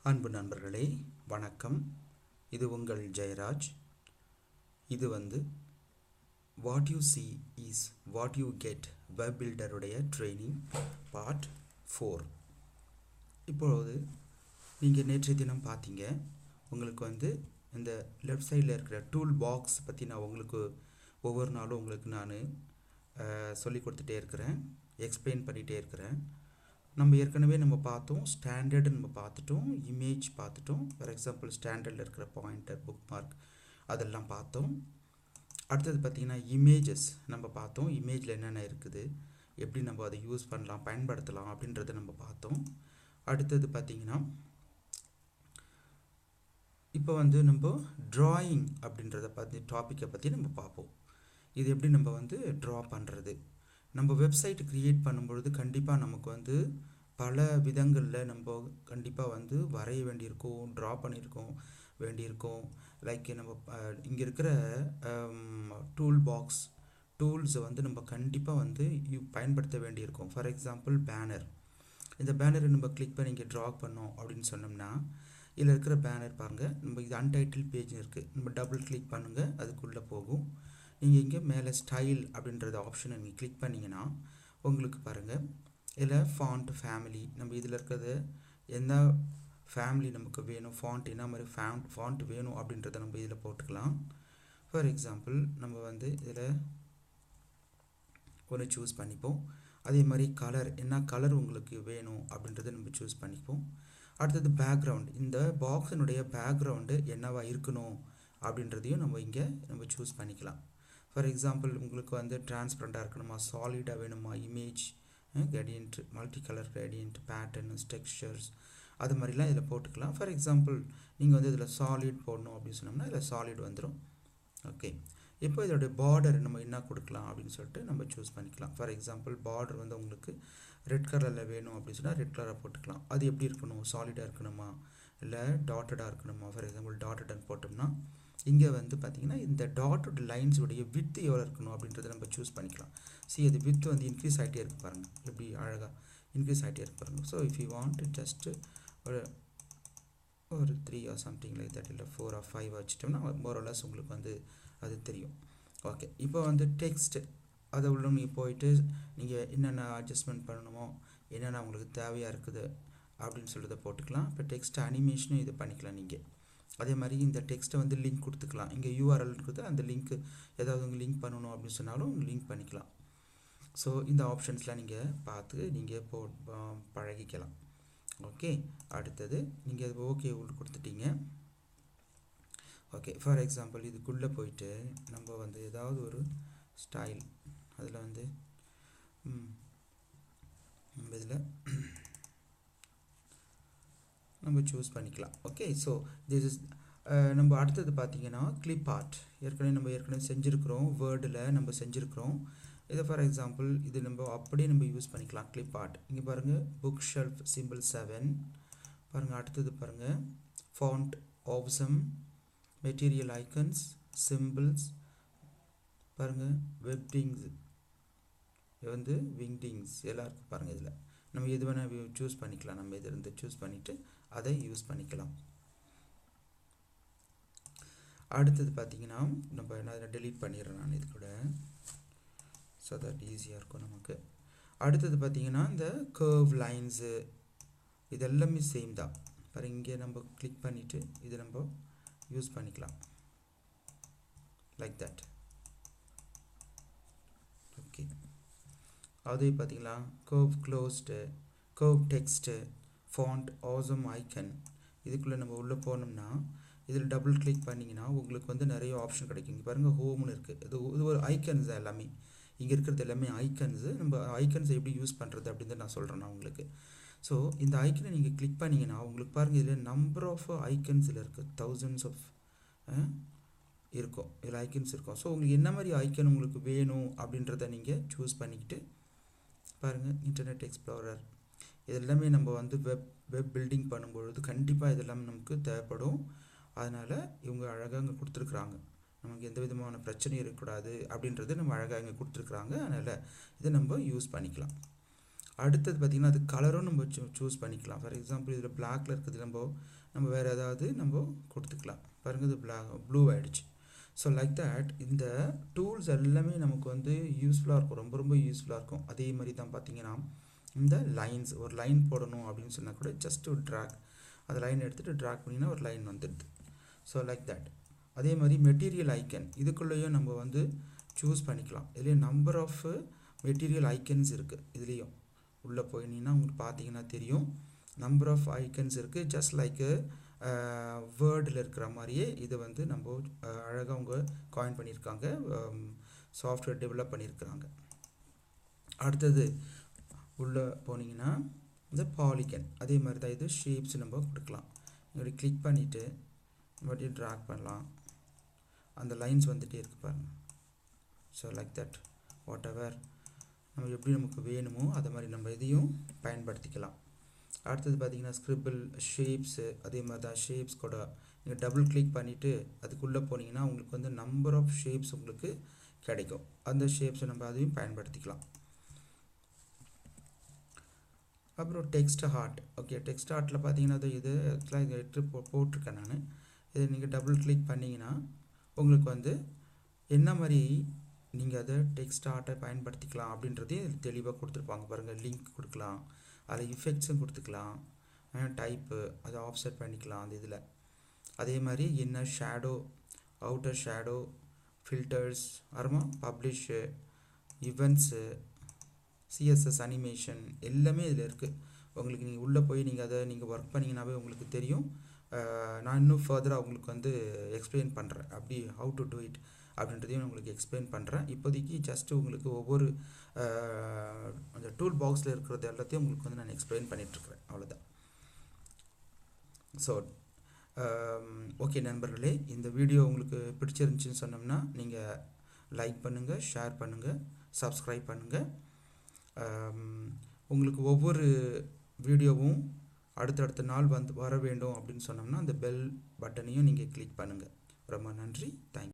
அன்பு நண்பர்களே வணக்கம். இது உங்கள் ஜெயராஜ். இது what you see is what you get web பில்டருடைய ட்ரைனிங் பார்ட் 4. இப்பொழுது நீங்கள் நேற்றைய தினம் பார்த்தீங்க, உங்களுக்கு இந்த லெஃப்ட் சைடில் இருக்கிற டூல் பாக்ஸ் பற்றி நான் உங்களுக்கு ஒவ்வொரு நாளும் உங்களுக்கு நான் சொல்லி கொடுத்துட்டே இருக்கிறேன், எக்ஸ்பிளைன் பண்ணிகிட்டே இருக்கிறேன். நம்ம ஏற்கனவே பார்த்தோம், ஸ்டாண்டர்டு நம்ம பார்த்துட்டோம், இமேஜ் பார்த்துட்டோம். ஃபார் எக்ஸாம்பிள் ஸ்டாண்டர்டில் இருக்கிற பாயிண்டர், புக் மார்க் அதெல்லாம் பார்த்தோம். அடுத்தது பார்த்திங்கன்னா இமேஜஸ் நம்ம பார்த்தோம். இமேஜில் என்னென்ன இருக்குது, எப்படி நம்ம அதை யூஸ் பண்ணலாம், பயன்படுத்தலாம் அப்படின்றத நம்ம பார்த்தோம். அடுத்தது பார்த்திங்கன்னா இப்போ நம்ம ட்ராயிங் அப்படின்றத பற்றி டாப்பிக்கை பற்றி நம்ம பார்ப்போம். இது எப்படி நம்ம ட்ரா பண்ணுறது. நம்ம வெப்சைட் க்ரியேட் பண்ணும்பொழுது கண்டிப்பாக நமக்கு பல விதங்களில் நம்ம கண்டிப்பாக வரைய வேண்டியிருக்கோம், ட்ரா பண்ணியிருக்கோம் வேண்டியிருக்கோம். லைக் நம்ம இங்கே இருக்கிற டூல் பாக்ஸ் டூல்ஸை நம்ம கண்டிப்பாக பயன்படுத்த வேண்டியிருக்கோம். For example banner. இந்த பேனரை நம்ம கிளிக் பண்ணி இங்கே ட்ரா பண்ணோம் அப்படின்னு சொன்னோம்னா, இதில் இருக்கிற பேனர் பாருங்கள், நம்ம இது அன்டைட்டில் பேஜ் இருக்குது. நம்ம டபுள் கிளிக் பண்ணுங்கள், அதுக்குள்ளே போகும். நீங்கள் இங்கே மேலே ஸ்டைல் அப்படின்றத ஆப்ஷனை நீங்கள் கிளிக் பண்ணிங்கன்னா உங்களுக்கு பாருங்கள், இதில் ஃபாண்ட் ஃபேமிலி, நம்ம இதில் இருக்கிறது என்ன ஃபேமிலி நமக்கு வேணும், ஃபாண்ட் என்ன மாதிரி ஃபாண்ட் வேணும் அப்படின்றத நம்ம இதில் போட்டுக்கலாம். ஃபார் எக்ஸாம்பிள் நம்ம இதில் ஒன்று சூஸ் பண்ணிப்போம். அதே மாதிரி கலர், என்ன கலர் உங்களுக்கு வேணும் அப்படின்றத நம்ம சூஸ் பண்ணிப்போம். அடுத்தது பேக்ரவுண்ட், இந்த பாக்ஸினுடைய பேக்ரவுண்டு என்னவா இருக்கணும் அப்படின்றதையும் நம்ம இங்கே சூஸ் பண்ணிக்கலாம். ஃபார் எக்ஸாம்பிள் உங்களுக்கு டிரான்ஸ்பரண்ட்டாக இருக்கணுமா, சாலிடாக வேணுமா, image gradient, multi colour gradient, patterns, textures அது மாதிரிலாம் இதில் போட்டுக்கலாம். ஃபார் எக்ஸாம்பிள் நீங்கள் இதில் சாலிட் போடணும் அப்படின்னு சொன்னோம்னா இதில் சாலிட் வந்துடும். ஓகே, இப்போ இதோடைய பார்டர் நம்ம என்ன கொடுக்கலாம் அப்படின்னு சொல்லிட்டு நம்ம சூஸ் பண்ணிக்கலாம். ஃபார் எக்ஸாம்பிள் பார்டர் உங்களுக்கு ரெட் கலரில் வேணும் அப்படின்னு சொன்னால் ரெட் கலராக போட்டுக்கலாம். அது எப்படி இருக்கணும், சாலிடாக இருக்கணுமா இல்லை டாட்டடாக இருக்கணுமா. ஃபார் எக்ஸாம்பிள் டாட்டட்னு போட்டோம்னா இங்கே பார்த்திங்கன்னா இந்த டாட்டட் லைன்ஸுடைய வித்து எவ்வளோ இருக்கணும் அப்படின்றத நம்ம சூஸ் பண்ணிக்கலாம். அது வித்து இன்க்ரீஸ் ஆகிட்டே இருக்கு பாருங்கள், எப்படி அழகாக இன்க்ரீஸ் ஆகிட்டே இருக்கு பாருங்கள். So if you want just ஒரு 3 ஆர் சம்திங் லைக் தட், இல்லை 4 ஆர் 5 வச்சுட்டோம்னா மோரலஸ் உங்களுக்கு அது தெரியும். ஓகே, இப்போ டெக்ஸ்ட்டு அதை உள்ள நீங்கள் போயிட்டு நீங்கள் என்னென்ன அட்ஜஸ்ட்மெண்ட் பண்ணணுமோ, என்னென்ன உங்களுக்கு தேவையாக இருக்குது அப்படின்னு சொல்கிறத போட்டுக்கலாம். இப்போ டெக்ஸ்ட் அனிமேஷனும் இது பண்ணிக்கலாம் நீங்கள். அதே மாதிரி இந்த டெக்ஸ்ட்டை லிங்க் கொடுத்துக்கலாம். இங்கே யூஆர்எல் இருக்குது, அந்த லிங்க்கு ஏதாவது உங்கள் லிங்க் பண்ணணும் அப்படின்னு சொன்னாலும் லிங்க் பண்ணிக்கலாம். ஸோ இந்த ஆப்ஷன்ஸ்லாம் நீங்கள் பார்த்து நீங்கள் பழகிக்கலாம். ஓகே, அடுத்தது நீங்கள் அது ஓகே கொடுத்துட்டீங்க. ஓகே, ஃபார் எக்ஸாம்பிள் இதுக்குள்ளே போயிட்டு நம்ம ஏதாவது ஒரு ஸ்டைல் அதில் நம்ம இதில் நம்ம சூஸ் பண்ணிக்கலாம். ஓகே, ஸோ திஸ் இஸ் நம்ம அடுத்தது பார்த்திங்கன்னா கிளிப் ஆர்ட். ஏற்கனவே செஞ்சுருக்கிறோம், வேர்டில் நம்ம செஞ்சுருக்கிறோம். இதை ஃபார் எக்ஸாம்பிள் இது நம்ம அப்படியே நம்ம யூஸ் பண்ணிக்கலாம். கிளிப் ஆர்ட் இங்கே பாருங்கள், புக் ஷெல்ஃப் சிம்பிள் 7 பாருங்கள். அடுத்தது பாருங்கள், font awesome, material icons, symbols பாருங்கள், வெப்டிங்ஸ் விங்டிங்ஸ் எல்லாம் இருக்குது பாருங்கள். இதில் நம்ம எது வேணால் சூஸ் பண்ணிக்கலாம். நம்ம இதிலிருந்து சூஸ் பண்ணிவிட்டு அதை யூஸ் பண்ணிக்கலாம். அடுத்தது பார்த்திங்கன்னா நம்ம என்ன டெலீட் பண்ணிடுறேன் நான் இது கூட, ஸோ தட் ஈஸியாக இருக்கும் நமக்கு. அடுத்தது பார்த்திங்கன்னா இந்த கர்வ் லைன்ஸு இதெல்லாமே சேம் தான் பாருங்கள். இங்கே நம்ம கிளிக் பண்ணிவிட்டு இதை நம்ம யூஸ் பண்ணிக்கலாம் லைக் தட். ஓகே, அது பார்த்திங்களா, curve closed, curve text, font awesome icon. இதுக்குள்ளே நம்ம உள்ளே போனோம்னா இதில் டபுள் கிளிக் பண்ணிங்கன்னா உங்களுக்கு நிறைய ஆப்ஷன் கிடைக்கும். இங்கே பாருங்கள், ஹோம்னு இருக்குது. இது ஒரு ஐக்கன்ஸ் தான் எல்லாமே. இங்கே இருக்கிறது எல்லாமே ஐக்கன்ஸு. நம்ம ஐக்கன்ஸை எப்படி யூஸ் பண்ணுறது அப்படின்னு நான் சொல்கிறேன் நான் உங்களுக்கு. ஸோ இந்த ஐக்கனை நீங்கள் கிளிக் பண்ணிங்கன்னா உங்களுக்கு பாருங்கள், இதில் நம்பர் ஆஃப் ஐக்கன்ஸ் இதில் இருக்குது, thousands ஆஃப் இருக்கும், இதில் ஐக்கன்ஸ் இருக்கும். ஸோ உங்களுக்கு என்ன மாதிரி ஐக்கன் உங்களுக்கு வேணும் அப்படின்றத நீங்கள் சூஸ் பண்ணிக்கிட்டு பாருங்கள். இன்டர்நெட் எக்ஸ்ப்ளோரர் இதெல்லாமே நம்ம வெப் பில்டிங் பண்ணும்பொழுது கண்டிப்பாக இதெல்லாம் நமக்கு தேவைப்படும். அதனால் இவங்க அழகாக இங்கே கொடுத்துருக்குறாங்க, நமக்கு எந்த விதமான பிரச்சனையும் இருக்கக்கூடாது அப்படின்றது நம்ம அழகாக இங்கே கொடுத்துருக்குறாங்க. அதனால் இதை நம்ம யூஸ் பண்ணிக்கலாம். அடுத்தது பார்த்திங்கன்னா அது கலரும் நம்ம சூஸ் பண்ணிக்கலாம். ஃபார் எக்ஸாம்பிள் இதில் பிளாக்ல இருக்குது, நம்ம வேறு ஏதாவது நம்ம கொடுத்துக்கலாம். பாருங்கள் இது ப்ளூ ஆகிடுச்சு. ஸோ லைக் தட் இந்த டூல்ஸ் எல்லாமே நமக்கு வந்து யூஸ்ஃபுல்லாக இருக்கும், ரொம்ப ரொம்ப யூஸ்ஃபுல்லாக இருக்கும். அதே மாதிரி தான் பார்த்திங்கன்னா இந்த லைன்ஸ், ஒரு லைன் போடணும் அப்படின்னு சொன்னால் கூட ஜஸ்ட் ஒரு ட்ராக், அந்த லைன் எடுத்துகிட்டு ட்ராக் பண்ணிங்கன்னா ஒரு லைன் வந்துடுது. So like that. அதே மாதிரி மெட்டீரியல் ஐக்கன் இதுக்குள்ளேயும் நம்ம வந்து சூஸ் பண்ணிக்கலாம். இதுலேயும் நம்பர் ஆஃப் மெட்டீரியல் ஐக்கன்ஸ் இருக்குது. இதுலேயும் உள்ளே போயினீங்கன்னா உங்களுக்கு பார்த்தீங்கன்னா தெரியும் நம்பர் ஆஃப் ஐக்கன்ஸ் இருக்குது. ஜஸ்ட் லைக் வேர்டில் இருக்கிற மாதிரியே இது வந்து நம்ம அழகாக அவங்க காயின் பண்ணியிருக்காங்க, சாஃப்ட்வேர் டெவலப் பண்ணியிருக்கிறாங்க. அடுத்தது உள்ளே போனீங்கன்னா இந்த பாலிகன் அதே மாதிரி தான், இது ஷேப்ஸ் நம்ம கொடுக்கலாம். இப்படி கிளிக் பண்ணிவிட்டு மறுபடியும் ட்ராக் பண்ணலாம், அந்த லைன்ஸ் வந்துகிட்டே இருக்குது பாருங்கள். So like that what ever நம்ம எப்படி நமக்கு வேணுமோ அதை மாதிரி நம்ம இதையும் பயன்படுத்திக்கலாம். அடுத்தது பார்த்திங்கன்னா ஸ்கிரிபிள் ஷேப்ஸு அதே மாதிரி தான். ஷேப்ஸ் கூட நீங்கள் டபுள் கிளிக் பண்ணிவிட்டு அதுக்குள்ளே போனீங்கன்னா உங்களுக்கு வந்து நம்பர் ஆஃப் ஷேப்ஸ் உங்களுக்கு கிடைக்கும். அந்த ஷேப்ஸை நம்ம அதையும் பயன்படுத்திக்கலாம். அப்புறம் டெக்ஸ்ட் ஆர்ட். ஓகே, டெக்ஸ்ட் ஆர்ட்டில் பார்த்தீங்கன்னா அது இது ஆக்சுவலாக இதை எடுத்து போட்டிருக்கேன் நான். இதை நீங்கள் டபுள் கிளிக் பண்ணிங்கன்னா உங்களுக்கு வந்து என்ன மாதிரி நீங்கள் அதை டெக்ஸ்ட் ஆர்ட்டை பயன்படுத்திக்கலாம் அப்படின்றதே தெளிவாக கொடுத்துருப்பாங்க பாருங்கள். லிங்க் கொடுக்கலாம், அதில் இஃபெக்ட்ஸும் கொடுத்துக்கலாம், டைப்பு அதை ஆஃப்செட் பண்ணிக்கலாம் அந்த இதில். அதே மாதிரி inner shadow, outer shadow, filters, அப்புறமா பப்ளிஷு, இவெண்ட்ஸு, சிஎஸ்எஸ் அனிமேஷன் எல்லாமே இதில் இருக்குது. உங்களுக்கு நீங்கள் உள்ளே போய் நீங்கள் அதை நீங்கள் ஒர்க் பண்ணிங்கனாவே உங்களுக்கு தெரியும். நான் இன்னும் ஃபர்தராக உங்களுக்கு வந்து எக்ஸ்பிளைன் பண்ணுறேன் அப்படி ஹவு டு டூ இட் அப்படின்றதையும் உங்களுக்கு எக்ஸ்பிளைன் பண்ணுறேன். இப்போதைக்கு ஜஸ்ட்டு உங்களுக்கு ஒவ்வொரு அந்த டூல் பாக்ஸில் இருக்கிறது எல்லாத்தையும் உங்களுக்கு வந்து நான் எக்ஸ்பிளைன் பண்ணிகிட்ருக்கிறேன், அவ்வளோதான். ஸோ ஓகே நண்பர்களே, இந்த வீடியோ உங்களுக்கு பிடிச்சிருந்துச்சின்னு சொன்னோம்னா நீங்கள் லைக் பண்ணுங்கள், ஷேர் பண்ணுங்கள், சப்ஸ்கிரைப் பண்ணுங்கள். உங்களுக்கு ஒவ்வொரு வீடியோவும் அடுத்தடுத்த நாள் வர வேண்டும் அப்படின்னு சொன்னோம்னா அந்த பெல் பட்டனையும் நீங்கள் கிளிக் பண்ணுங்கள். ரொம்ப நன்றி, தேங்க்யூ.